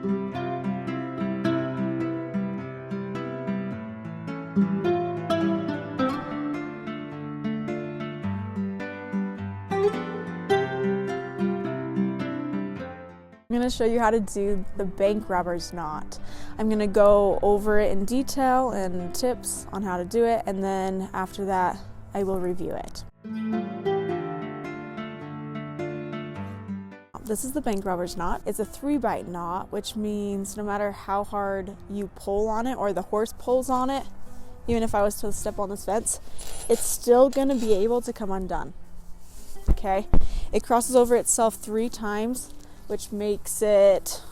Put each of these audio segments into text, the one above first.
I'm going to show you how to do the bank robber's knot. I'm going to go over it in detail and tips on how to do it, and then after that I will review it. This is the bank robber's knot. It's a 3-bite knot, which means no matter how hard you pull on it or the horse pulls on it, even if I was to step on this fence, it's still going to be able to come undone. Okay? It crosses over itself 3 times, which makes it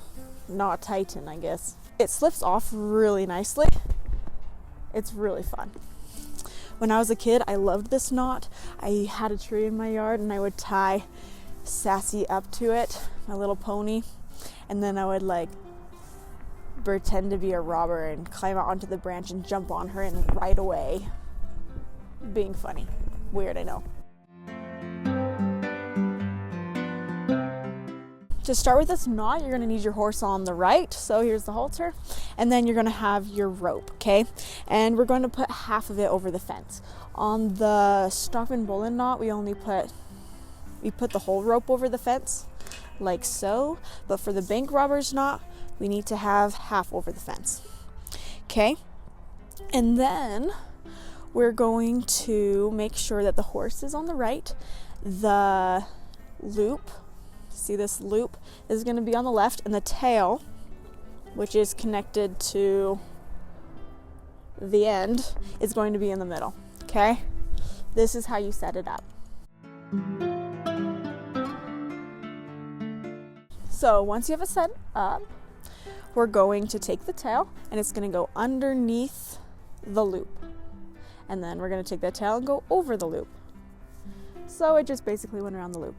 not tighten, I guess. It slips off really nicely. It's really fun. When I was a kid, I loved this knot. I had a tree in my yard and I would tie Sassy up to it, my little pony, and then I would like pretend to be a robber and climb out onto the branch and jump on her and ride away. Being funny. Weird, I know. To start with this knot, you're going to need your horse on the right. So here's the halter. And then you're going to have your rope, okay? And we're going to put half of it over the fence. On the stop and bullet knot, we put the whole rope over the fence, like so. But for the bank robber's knot, we need to have half over the fence. Okay? And then we're going to make sure that the horse is on the right. The loop, see this loop, is going to be on the left, and the tail, which is connected to the end, is going to be in the middle. Okay? This is how you set it up. So once you have it set up, we're going to take the tail and it's going to go underneath the loop. And then we're going to take that tail and go over the loop. So it just basically went around the loop.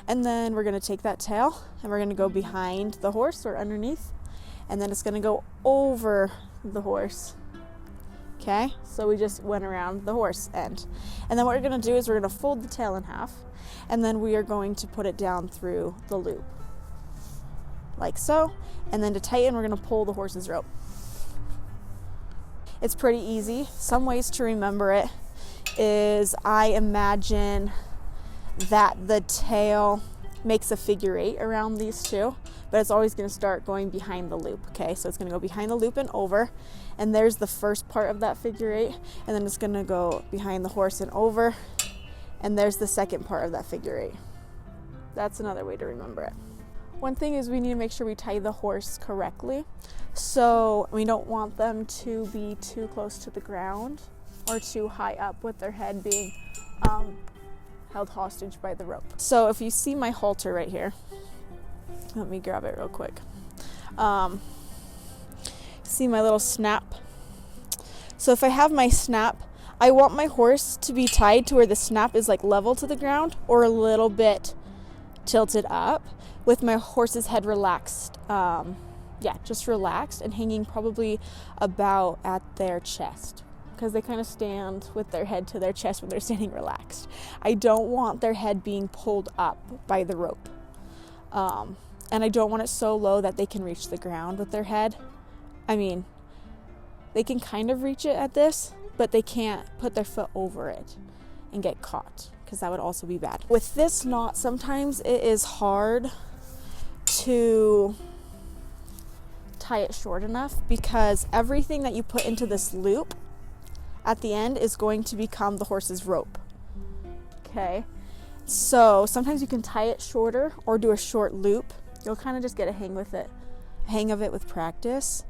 And then we're going to take that tail and we're going to go behind the horse or underneath. And then it's going to go over the horse. Okay, so we just went around the horse end. And then what we're going to do is we're going to fold the tail in half. And then we are going to put it down through the loop. Like so. And then to tighten, we're going to pull the horse's rope. It's pretty easy. Some ways to remember it is I imagine that the tail makes a figure 8 around these two, but it's always going to start going behind the loop. Okay, so it's going to go behind the loop and over, and there's the first part of that figure 8, and then it's going to go behind the horse and over, and there's the second part of that figure 8. That's another way to remember it. One thing is we need to make sure we tie the horse correctly. So we don't want them to be too close to the ground or too high up with their head being held hostage by the rope. So if you see my halter right here, let me grab it real quick. See my little snap? So if I have my snap, I want my horse to be tied to where the snap is like level to the ground or a little bit tilted up, with my horse's head relaxed. Just relaxed and hanging probably about at their chest, because they kind of stand with their head to their chest when they're standing relaxed. I don't want their head being pulled up by the rope. And I don't want it so low that they can reach the ground with their head. I mean, they can kind of reach it at this, but they can't put their foot over it and get caught, because that would also be bad. With this knot, sometimes it is hard to tie it short enough, because everything that you put into this loop at the end is going to become the horse's rope. Okay, so sometimes you can tie it shorter or do a short loop. You'll kind of just get a hang of it with practice.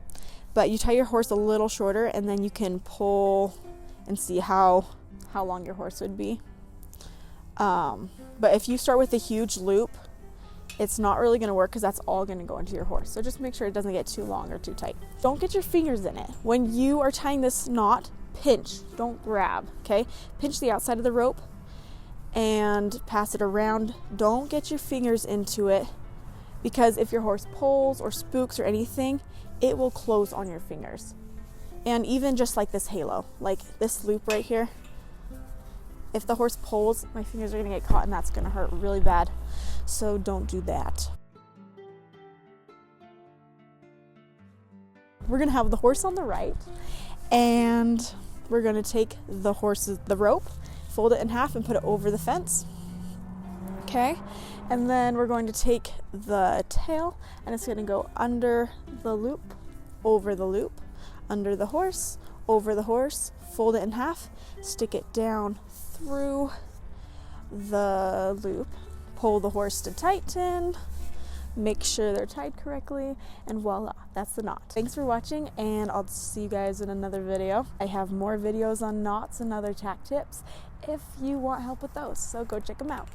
But you tie your horse a little shorter, and then you can pull and see how long your horse would be. But if you start with a huge loop, it's not really going to work, because that's all going to go into your horse. So just make sure it doesn't get too long or too tight. Don't get your fingers in it. When you are tying this knot, pinch, don't grab, okay? Pinch the outside of the rope and pass it around. Don't get your fingers into it, because if your horse pulls or spooks or anything, it will close on your fingers. And even just like this halo, like this loop right here, if the horse pulls, my fingers are going to get caught, and that's going to hurt really bad. So don't do that. we're gonna have the horse on the right, and we're gonna take the rope, fold it in half and put it over the fence. Okay, and then we're going to take the tail and it's gonna go under the loop, over the loop, under the horse, over the horse, fold it in half, stick it down through the loop, pull the horse to tighten, make sure they're tied correctly, and voila, that's the knot. Thanks for watching, and I'll see you guys in another video. I have more videos on knots and other tack tips if you want help with those, so go check them out.